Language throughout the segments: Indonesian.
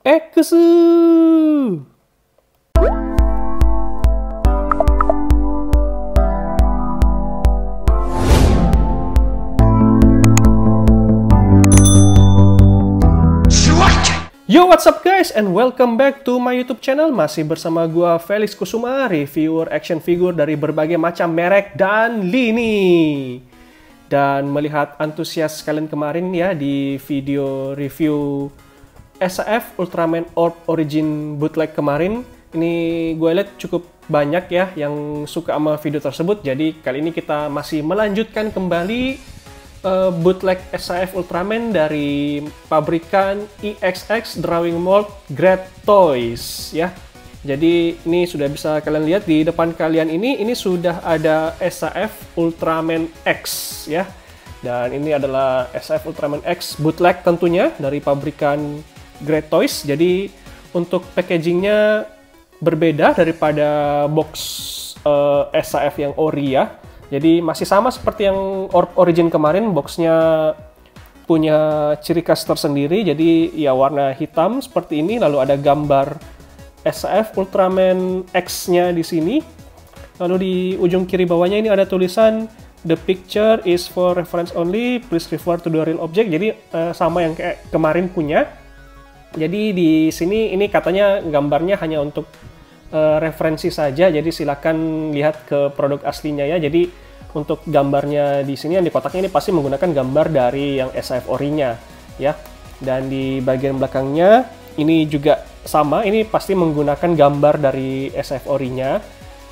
Ekusu! Yo, what's up guys, and welcome back to my YouTube channel. Masih bersama gua Felix Kusuma, reviewer action figure dari berbagai macam merek dan lini. Dan melihat antusias kalian kemarin ya di video review SAF Ultraman Orb Origin Bootleg kemarin, ini gue lihat cukup banyak ya yang suka sama video tersebut. Jadi kali ini kita masih melanjutkan kembali bootleg SAF Ultraman dari pabrikan EXX Drawing Mold Great Toys ya. Jadi ini sudah bisa kalian lihat di depan kalian ini sudah ada SAF Ultraman X ya. Dan ini adalah SAF Ultraman X bootleg tentunya dari pabrikan Great Toys. Jadi untuk packagingnya berbeda daripada box SAF yang ori ya. Jadi masih sama seperti yang Orb Origin kemarin, boxnya punya ciri khas tersendiri. Jadi ya warna hitam seperti ini, lalu ada gambar SAF Ultraman X-nya di sini. Lalu di ujung kiri bawahnya ini ada tulisan "The picture is for reference only, please refer to the real object." Jadi sama yang kayak kemarin punya. Jadi di sini ini katanya gambarnya hanya untuk referensi saja, jadi silakan lihat ke produk aslinya ya. Jadi untuk gambarnya di sini yang di kotaknya ini pasti menggunakan gambar dari yang SAF orinya ya. Dan di bagian belakangnya ini juga sama, ini pasti menggunakan gambar dari SAF orinya.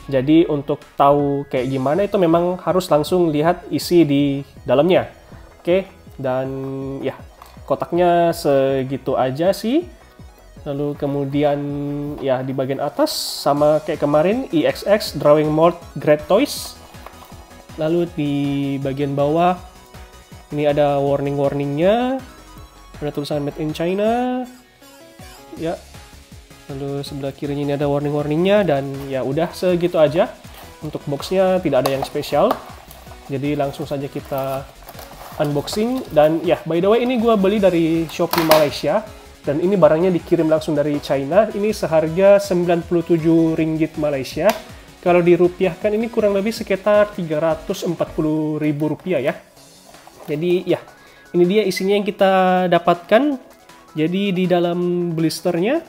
Jadi untuk tahu kayak gimana itu memang harus langsung lihat isi di dalamnya. Oke, dan ya kotaknya segitu aja sih. Lalu kemudian ya di bagian atas sama kayak kemarin EXX Drawing Mold Great Toys. Lalu di bagian bawah ini ada warning-warningnya, ada tulisan Made in China ya. Lalu sebelah kirinya ini ada warning-warningnya, dan ya udah segitu aja. Untuk boxnya tidak ada yang spesial, jadi langsung saja kita unboxing. Dan ya by the way, ini gue beli dari Shopee Malaysia, dan ini barangnya dikirim langsung dari China. Ini seharga 97 ringgit Malaysia. Kalau dirupiahkan ini kurang lebih sekitar 340.000 rupiah ya. Jadi ya, ini dia isinya yang kita dapatkan. Jadi di dalam blisternya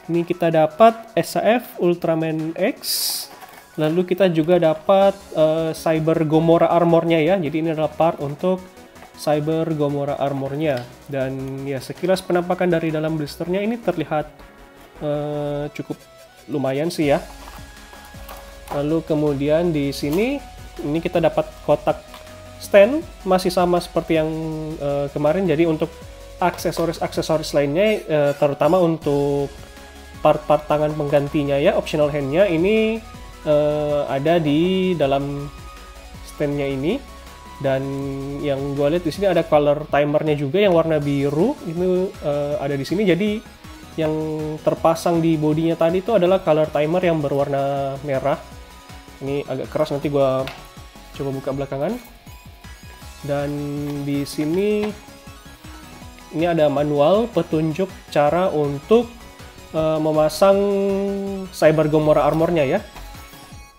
ini kita dapat SAF Ultraman X. Lalu kita juga dapat Cyber Gomora armornya ya. Jadi ini adalah part untuk Cyber Gomora armornya. Dan ya sekilas penampakan dari dalam blisternya ini terlihat cukup lumayan sih ya. Lalu kemudian di sini ini kita dapat kotak stand, masih sama seperti yang kemarin. Jadi untuk aksesoris lainnya, terutama untuk part-part tangan penggantinya ya, optional handnya ini ada di dalam standnya ini. Dan yang gue lihat di sini ada color timernya juga yang warna biru, ini ada di sini. Jadi yang terpasang di bodinya tadi itu adalah color timer yang berwarna merah. Ini agak keras, nanti gue coba buka belakangan. Dan di sini ini ada manual petunjuk cara untuk memasang Cyber Gomora armornya ya.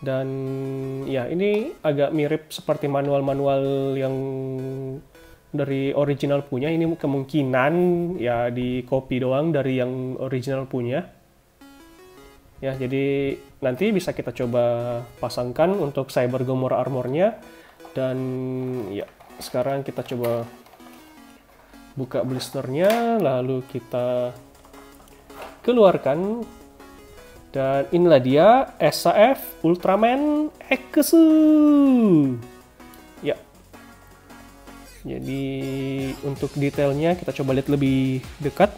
Dan ya ini agak mirip seperti manual-manual yang dari original punya. Ini kemungkinan ya di copy doang dari yang original punya ya. Jadi nanti bisa kita coba pasangkan untuk Cyber Gomora armornya. Dan ya sekarang kita coba buka blisternya, lalu kita keluarkan. Dan inilah dia SAF Ultraman Ekusu ya. Jadi untuk detailnya kita coba lihat lebih dekat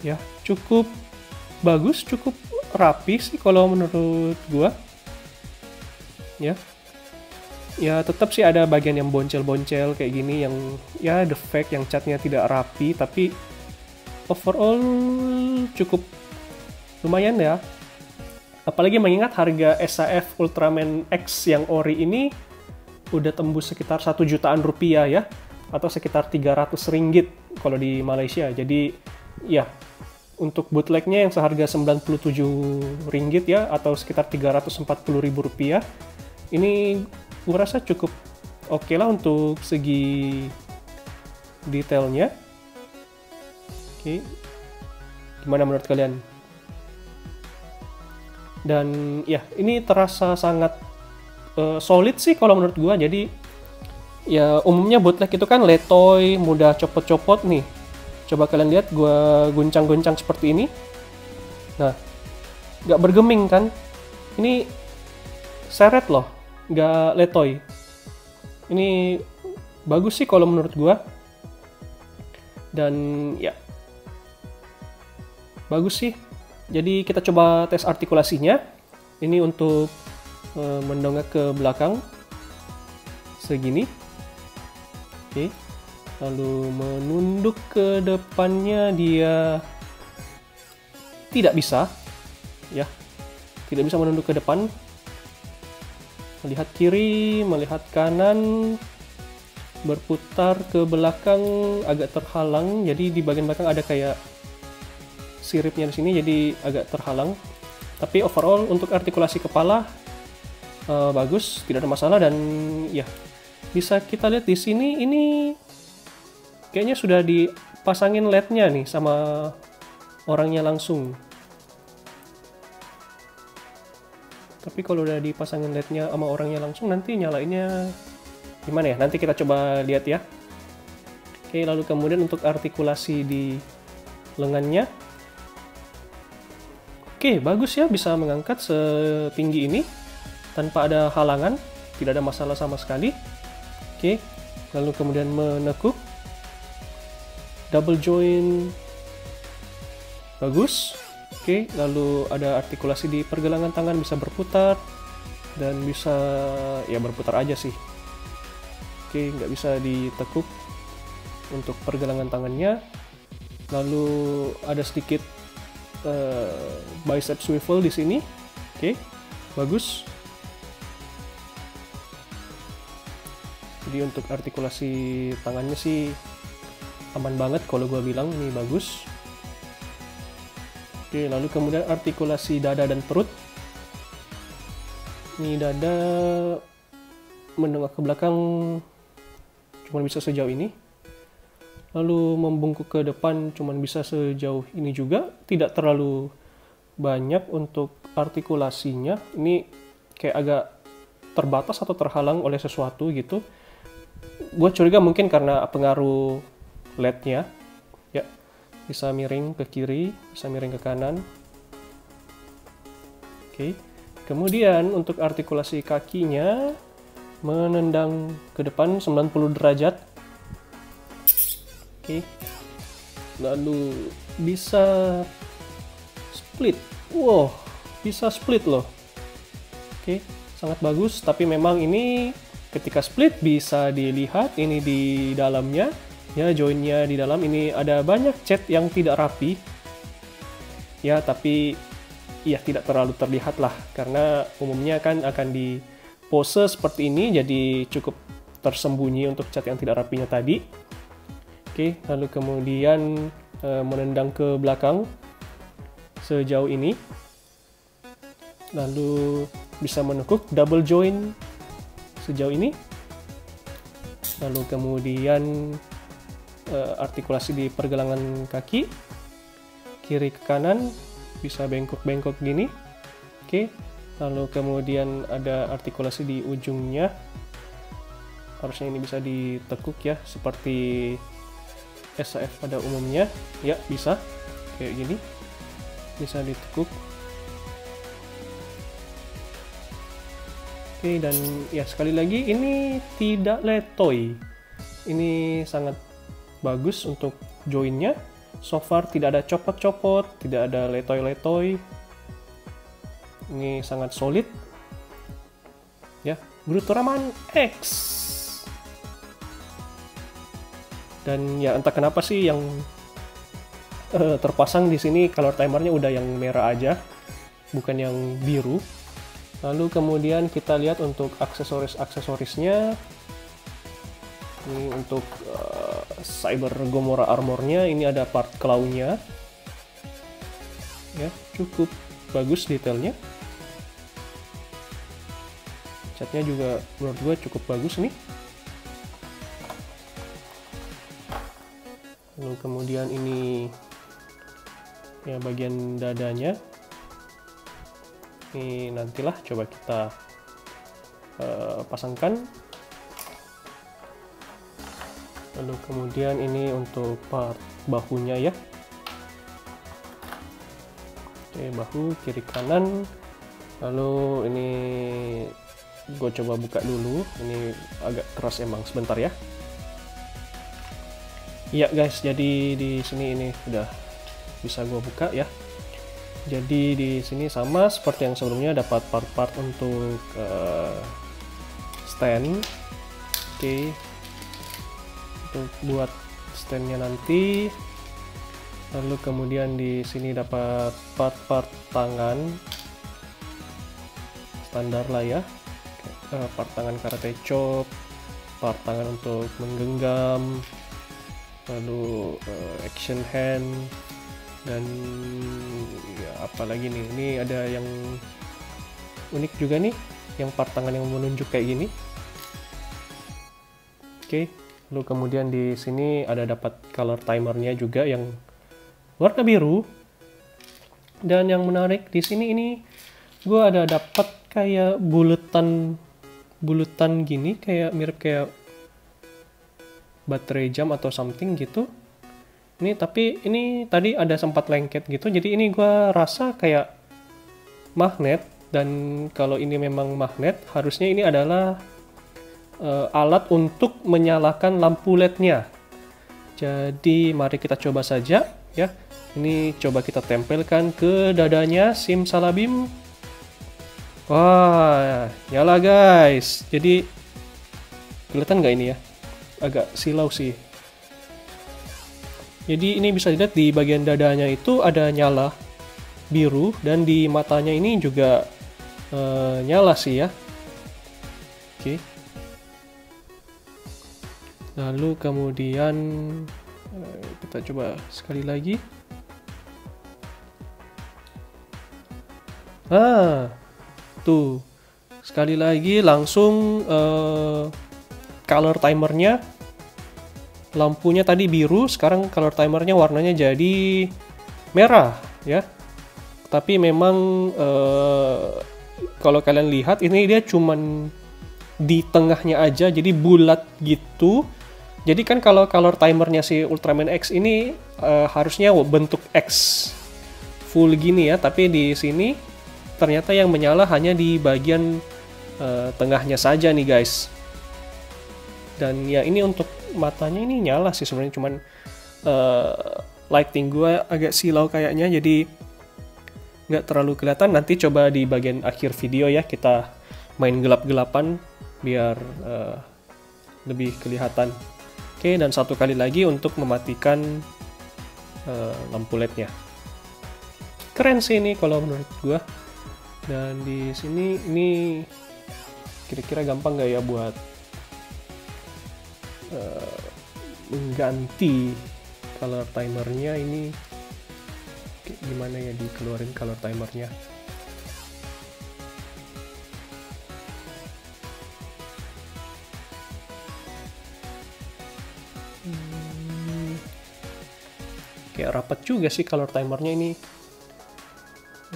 ya. Cukup bagus, cukup rapi sih kalau menurut gua ya. Ya tetap sih ada bagian yang boncel-boncel kayak gini, yang ya defect, yang catnya tidak rapi, tapi overall cukup lumayan ya. Apalagi mengingat harga SAF Ultraman X yang ori ini udah tembus sekitar 1 jutaan rupiah ya, atau sekitar 300 ringgit kalau di Malaysia. Jadi ya untuk bootlegnya yang seharga 97 ringgit ya, atau sekitar 340.000 rupiah, ini gue rasa cukup oke lah untuk segi detailnya. Oke, gimana menurut kalian? Dan ya, ini terasa sangat solid sih kalau menurut gue. Jadi ya umumnya bootleg itu kan letoy, mudah copot-copot nih. Coba kalian lihat gue guncang-guncang seperti ini. Nah, nggak bergeming kan? Ini seret loh, nggak letoy. Ini bagus sih kalau menurut gue. Dan ya, bagus sih. Jadi kita coba tes artikulasinya. Ini untuk mendongak ke belakang segini. Oke. Lalu menunduk ke depannya dia tidak bisa, ya, tidak bisa menunduk ke depan. Melihat kiri, melihat kanan, berputar ke belakang agak terhalang. Jadi di bagian belakang ada kayak siripnya di sini, jadi agak terhalang. Tapi overall untuk artikulasi kepala bagus, tidak ada masalah. Dan ya, bisa kita lihat di sini ini kayaknya sudah dipasangin LED-nya nih sama orangnya langsung. Tapi kalau udah dipasangin LED-nya sama orangnya langsung, nanti nyalainnya gimana ya? Nanti kita coba lihat ya. Oke, lalu kemudian untuk artikulasi di lengannya. Oke, bagus ya, bisa mengangkat setinggi ini tanpa ada halangan, tidak ada masalah sama sekali. Oke, lalu kemudian menekuk. Double joint bagus. Oke, lalu ada artikulasi di pergelangan tangan, bisa berputar dan bisa ya berputar aja sih. Oke, nggak bisa ditekuk untuk pergelangan tangannya. Lalu ada sedikit bicep swivel di sini. Oke, bagus. Jadi untuk artikulasi tangannya sih aman banget kalau gue bilang, ini bagus. Oke, lalu kemudian artikulasi dada dan perut. Ini dada mendongak ke belakang cuma bisa sejauh ini. Lalu membungkuk ke depan cuma bisa sejauh ini juga. Tidak terlalu banyak untuk artikulasinya. Ini kayak agak terbatas atau terhalang oleh sesuatu gitu. Gue curiga mungkin karena pengaruh LED-nya, ya, bisa miring ke kiri, bisa miring ke kanan. Oke, kemudian untuk artikulasi kakinya menendang ke depan 90 derajat. Oke, lalu bisa split. Wow, bisa split loh. Oke, sangat bagus. Tapi memang ini ketika split bisa dilihat ini di dalamnya. Ya, joinnya di dalam ini ada banyak cat yang tidak rapi. Ya, tapi ya tidak terlalu terlihat lah. Karena umumnya kan akan di pose seperti ini, jadi cukup tersembunyi untuk cat yang tidak rapinya tadi. Oke, lalu kemudian menendang ke belakang sejauh ini. Lalu bisa menekuk double joint sejauh ini. Lalu kemudian artikulasi di pergelangan kaki kiri ke kanan bisa bengkok-bengkok gini. Oke, lalu kemudian ada artikulasi di ujungnya, harusnya ini bisa ditekuk ya seperti SAF pada umumnya. Ya, bisa kayak gini, bisa ditekuk. Oke, dan ya sekali lagi ini tidak letoy, ini sangat bagus untuk joinnya. So far tidak ada copot-copot, tidak ada letoy-letoy. Ini sangat solid. Ya, Gruturaman X. Dan ya entah kenapa sih yang terpasang di sini color timernya udah yang merah aja, bukan yang biru. Lalu kemudian kita lihat untuk aksesoris-aksesorisnya. Ini untuk Cyber Gomora armornya. Ini ada part claw-nya. Ya, cukup bagus detailnya. Catnya juga menurut gue cukup bagus nih. Lalu kemudian ini ya bagian dadanya. Ini nantilah coba kita pasangkan. Lalu kemudian ini untuk part bahunya ya. Oke, bahu kiri kanan. Lalu ini gue coba buka dulu. Ini agak keras emang, sebentar ya. Iya guys, jadi di sini ini udah bisa gue buka ya. Jadi di sini sama seperti yang sebelumnya, dapat part-part untuk stand. Oke. Untuk buat standnya nanti. Lalu kemudian di sini dapat part-part tangan standar lah ya. Part tangan karate chop, part tangan untuk menggenggam, lalu action hand, dan ya apalagi nih, ini ada yang unik juga nih, yang part tangan yang menunjuk kayak gini. Oke, lalu kemudian di sini ada dapat color timernya juga yang warna biru. Dan yang menarik di sini ini gue ada dapat kayak bulutan gini, kayak mirip kayak baterai jam atau something gitu. Ini tapi ini tadi ada sempat lengket gitu, jadi ini gue rasa kayak magnet. Dan kalau ini memang magnet, harusnya ini adalah alat untuk menyalakan lampu LED-nya. Jadi mari kita coba saja ya. Ini coba kita tempelkan ke dadanya simsalabim. Wah, nyala guys. Jadi kelihatan nggak ini ya? Agak silau sih. Jadi ini bisa dilihat di bagian dadanya itu ada nyala biru, dan di matanya ini juga nyala sih ya. Oke. Lalu kemudian kita coba sekali lagi. Tuh, sekali lagi langsung color timernya, lampunya tadi biru, sekarang color timernya warnanya jadi merah ya. Tapi memang kalau kalian lihat ini dia cuman di tengahnya aja, jadi bulat gitu. Jadi kan kalau color timernya si Ultraman X ini harusnya bentuk X full gini ya, tapi di sini ternyata yang menyala hanya di bagian tengahnya saja nih guys. Dan ya ini untuk matanya ini nyala sih sebenarnya, cuman lighting gue agak silau kayaknya, jadi nggak terlalu kelihatan. Nanti coba di bagian akhir video ya, kita main gelap-gelapan biar lebih kelihatan. Oke, dan satu kali lagi untuk mematikan lampu LED-nya. Keren sih ini kalau menurut gue. Dan di sini ini kira-kira gampang nggak ya buat mengganti color timernya ini? Gimana ya dikeluarin color timernya? Kayak rapat juga sih color timernya ini,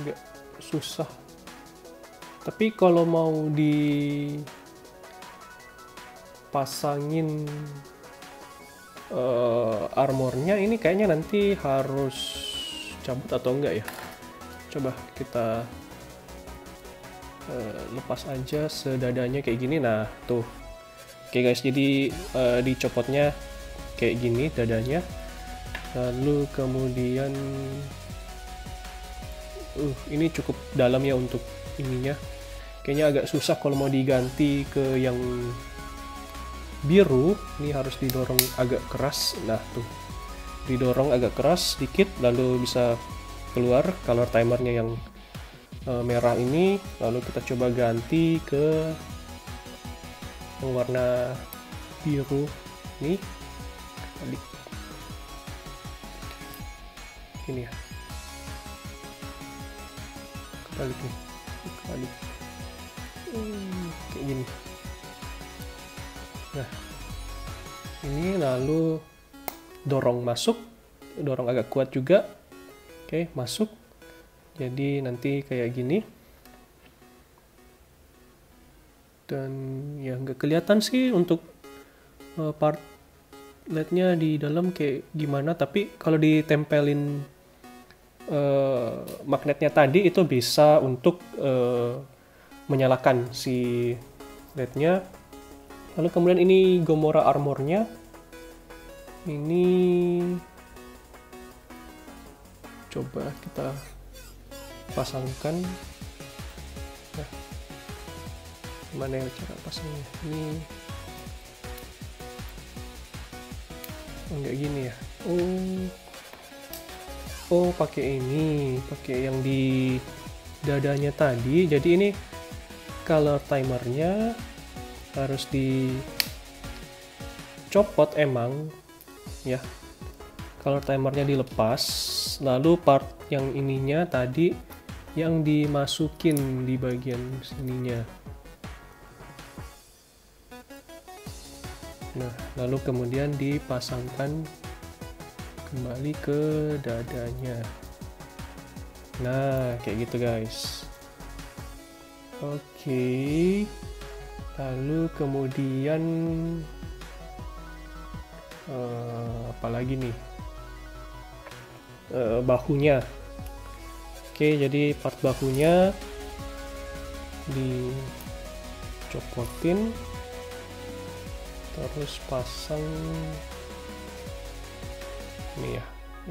agak susah. Tapi kalau mau dipasangin armornya ini kayaknya nanti harus cabut atau enggak ya? Coba kita lepas aja sedadanya kayak gini. Nah tuh, oke guys, jadi dicopotnya kayak gini dadanya. Lalu kemudian ini cukup dalam ya untuk ininya. Kayaknya agak susah kalau mau diganti ke yang biru. Ini harus didorong agak keras. Nah tuh, didorong agak keras sedikit, lalu bisa keluar color timernya yang merah ini. Lalu kita coba ganti ke yang warna biru nih. balik ini ya, kebalik nih, kebalik kayak gini. Nah ini lalu dorong masuk, dorong agak kuat juga. Oke, masuk. Jadi nanti kayak gini. Dan ya nggak kelihatan sih untuk part LED-nya di dalam kayak gimana, tapi kalau ditempelin magnetnya tadi itu bisa untuk menyalakan si LED-nya. Lalu kemudian ini Gomora armornya. Ini coba kita pasangkan. Nah, gimana ya cara pasangnya? Ini enggak gini ya. Oh, pakai ini, pakai yang di dadanya tadi. Jadi ini color timernya harus dicopot emang ya. Color timernya dilepas, lalu part yang ininya tadi yang dimasukin di bagian sininya. Nah, lalu kemudian dipasangkan kembali ke dadanya. Nah, kayak gitu guys. Oke. Lalu kemudian apa lagi nih? Bahunya. Oke, jadi part bahunya dicopotin, terus pasang ini ya,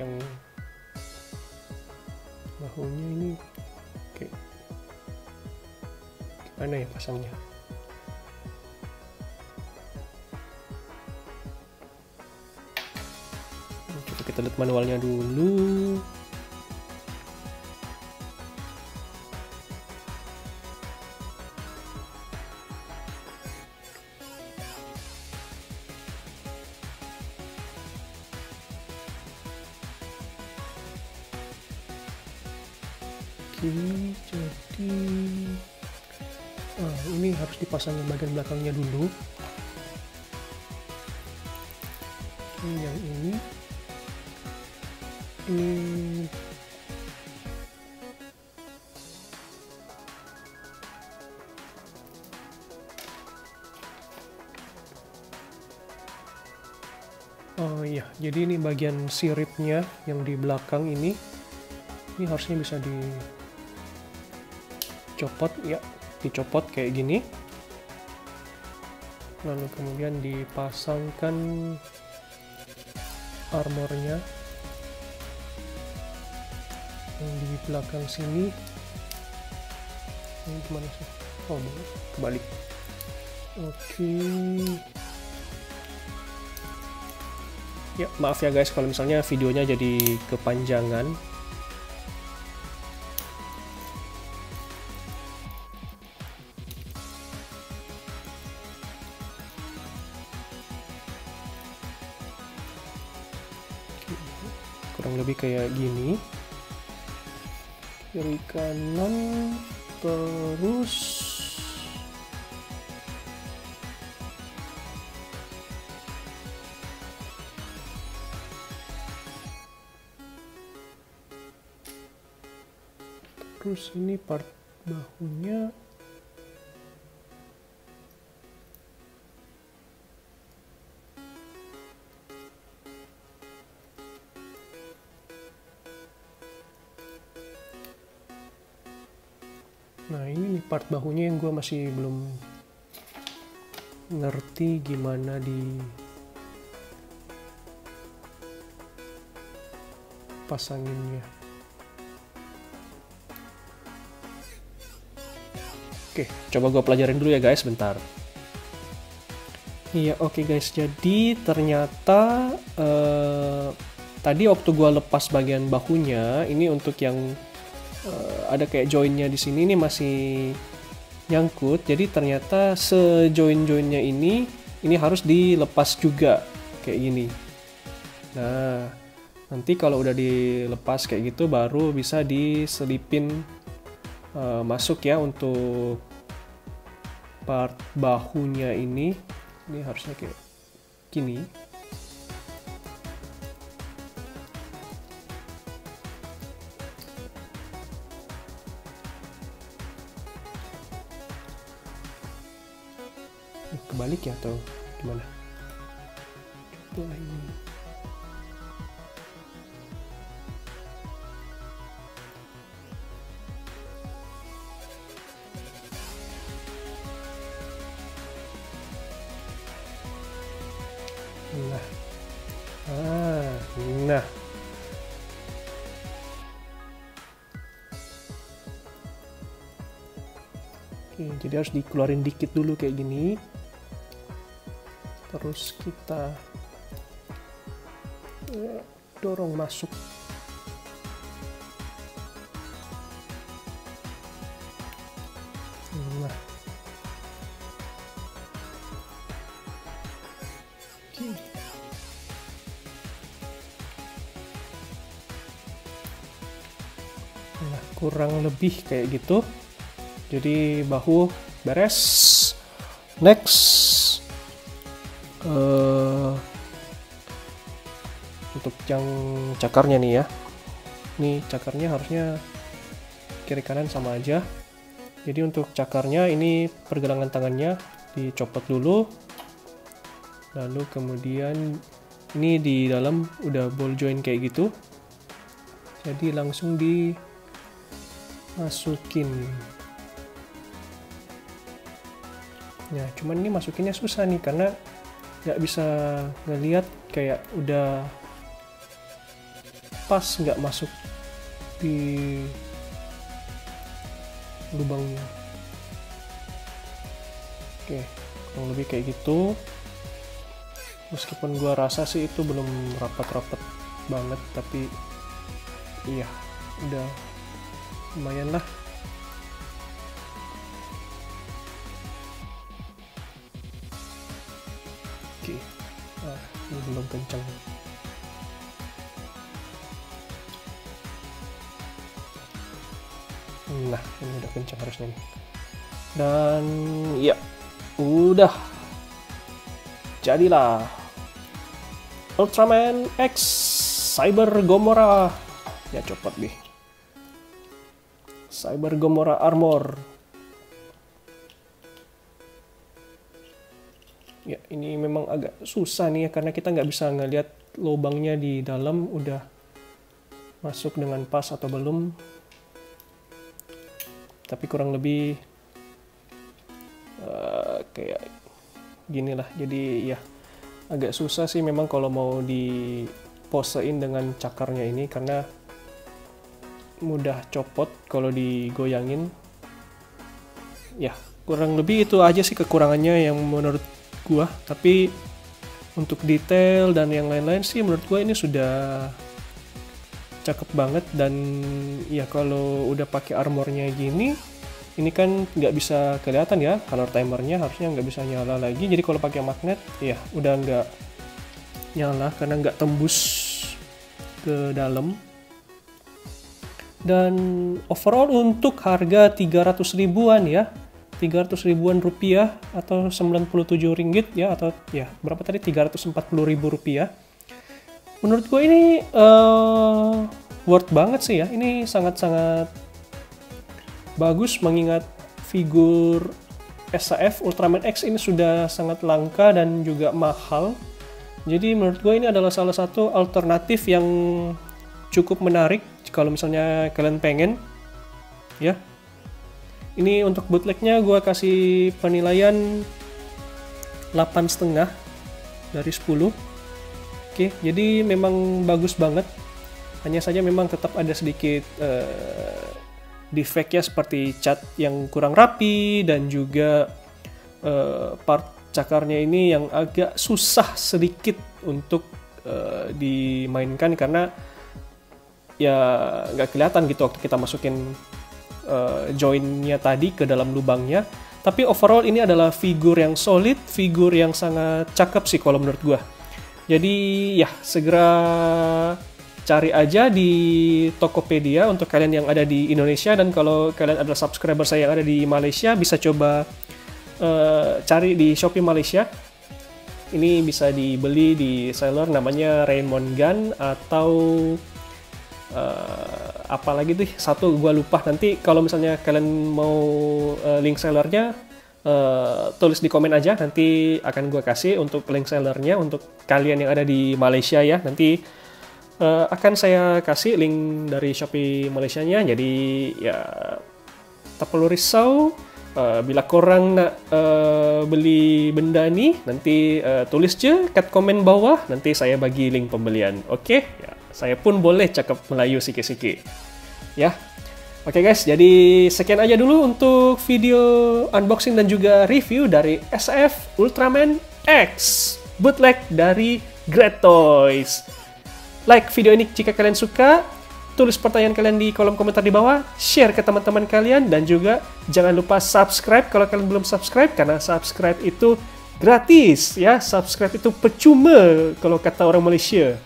yang bahunya ini. Oke, gimana ya pasangnya? Coba kita lihat manualnya dulu. Jadi ini harus dipasangin bagian belakangnya dulu. Yang ini oh iya, jadi ini bagian siripnya yang di belakang ini harusnya bisa dicopot ya, dicopot kayak gini, lalu kemudian dipasangkan armornya yang di belakang sini. Ini gimana sih? Oh, kebalik. Oke. Ya, maaf ya guys kalau misalnya videonya jadi kepanjangan. Kurang lebih kayak gini, kiri kanan, terus ini part bahunya. Nah ini nih part bahunya yang gue masih belum ngerti gimana di pasanginnya. Oke, coba gue pelajarin dulu ya guys, bentar. Iya, oke guys, jadi ternyata tadi waktu gue lepas bagian bahunya, ini untuk yang ada kayak joinnya di sini ini masih nyangkut. Jadi ternyata se-join-joinnya ini harus dilepas juga kayak gini. Nah, nanti kalau udah dilepas kayak gitu baru bisa diselipin masuk ya untuk part bahunya ini. Ini harusnya kayak gini. Kebalik ya atau gimana? Coba ini. Nah. Oke, jadi harus dikeluarin dikit dulu kayak gini. Terus kita dorong masuk. Nah. Oke. Nah, kurang lebih kayak gitu. Jadi bahu beres. Next. Untuk yang cakarnya nih ya, ini cakarnya harusnya kiri kanan sama aja. Jadi untuk cakarnya ini pergelangan tangannya dicopot dulu, lalu kemudian ini di dalam udah ball joint kayak gitu, jadi langsung dimasukin. Nah, cuman ini masukinnya susah nih karena nggak bisa ngelihat kayak udah pas nggak masuk di lubangnya. Oke, kurang lebih kayak gitu. Meskipun gua rasa sih itu belum rapat-rapat banget, tapi iya udah lumayan lah. Oke, ini belum kencang. Nah, ini udah kencang harusnya nih. Dan ya, udah. Jadilah Ultraman X Cyber Gomora. Ya, copot deh. Cyber Gomora Armor. Ya, ini memang agak susah nih ya, karena kita nggak bisa ngelihat lubangnya di dalam udah masuk dengan pas atau belum. Tapi kurang lebih kayak gini lah. Jadi ya agak susah sih memang kalau mau diposein dengan cakarnya ini, karena mudah copot kalau digoyangin. Ya, kurang lebih itu aja sih kekurangannya yang menurut gua. Tapi untuk detail dan yang lain-lain sih menurut gua ini sudah cakep banget. Dan ya kalau udah pakai armornya gini, ini kan nggak bisa kelihatan ya color timernya, harusnya nggak bisa nyala lagi. Jadi kalau pakai magnet ya udah nggak nyala karena nggak tembus ke dalam. Dan overall untuk harga 300 ribuan ya, 300 ribuan rupiah atau 97 ringgit ya, atau ya berapa tadi, 340 ribu rupiah. Menurut gue ini worth banget sih ya. Ini sangat-sangat bagus mengingat figur SAF Ultraman X ini sudah sangat langka dan juga mahal. Jadi menurut gue ini adalah salah satu alternatif yang cukup menarik kalau misalnya kalian pengen ya. Ini untuk bootlegnya gue kasih penilaian 8,5 dari 10. Oke, jadi memang bagus banget. Hanya saja memang tetap ada sedikit defect ya, seperti cat yang kurang rapi dan juga part cakarnya ini yang agak susah sedikit untuk dimainkan karena ya nggak kelihatan gitu waktu kita masukin joinnya tadi ke dalam lubangnya. Tapi overall ini adalah figur yang solid, figur yang sangat cakep sih kalau menurut gua. Jadi ya segera cari aja di Tokopedia untuk kalian yang ada di Indonesia, dan kalau kalian adalah subscriber saya yang ada di Malaysia bisa coba cari di Shopee Malaysia. Ini bisa dibeli di seller namanya Raymond Gun atau apalagi tuh satu gua lupa. Nanti kalau misalnya kalian mau link sellernya, tulis di komen aja, nanti akan gua kasih untuk link sellernya untuk kalian yang ada di Malaysia ya. Nanti akan saya kasih link dari Shopee Malaysia-nya. Jadi ya tak perlu risau. Bila korang nak beli benda ni, nanti tulis je kat komen bawah, nanti saya bagi link pembelian. Oke? Ya, saya pun boleh cakap Melayu sikit-sikit. Ya. Oke guys, jadi sekian aja dulu untuk video unboxing dan juga review dari SF Ultraman X bootleg dari Great Toys. Like video ini jika kalian suka, tulis pertanyaan kalian di kolom komentar di bawah, share ke teman-teman kalian, dan juga jangan lupa subscribe kalau kalian belum subscribe, karena subscribe itu gratis ya, subscribe itu percuma kalau kata orang Malaysia.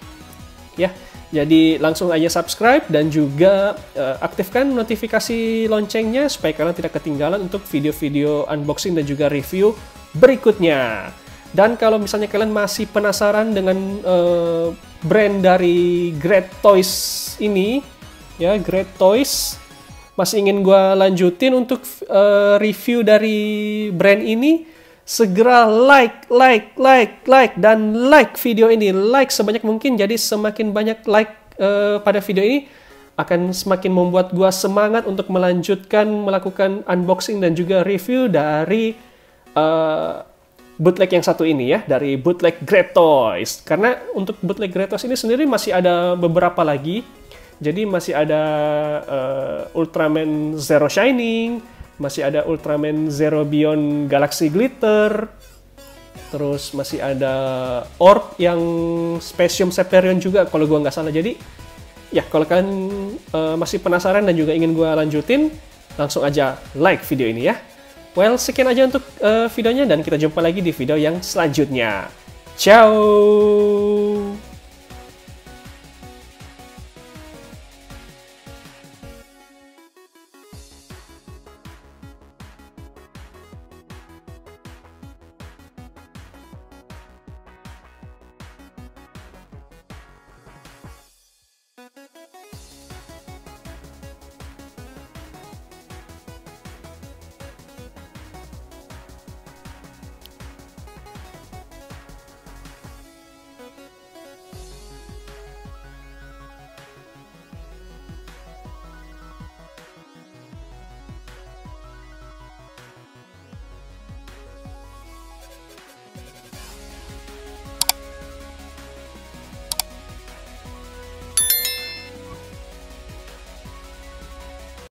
Ya, jadi langsung aja subscribe dan juga aktifkan notifikasi loncengnya supaya kalian tidak ketinggalan untuk video-video unboxing dan juga review berikutnya. Dan kalau misalnya kalian masih penasaran dengan brand dari Great Toys ini, ya Great Toys, masih ingin gue lanjutin untuk review dari brand ini, segera like dan like video ini, like sebanyak mungkin. Jadi semakin banyak like pada video ini akan semakin membuat gue semangat untuk melanjutkan melakukan unboxing dan juga review dari bootleg yang satu ini ya, dari bootleg Great Toys. Karena untuk bootleg Great Toys ini sendiri masih ada beberapa lagi. Jadi masih ada Ultraman Zero Shining, masih ada Ultraman Zero Beyond Galaxy Glitter, terus masih ada Orb yang Specium Seperion juga kalau gua nggak salah. Jadi ya kalau kalian masih penasaran dan juga ingin gua lanjutin, langsung aja like video ini ya. Well, sekian aja untuk videonya, dan kita jumpa lagi di video yang selanjutnya. Ciao!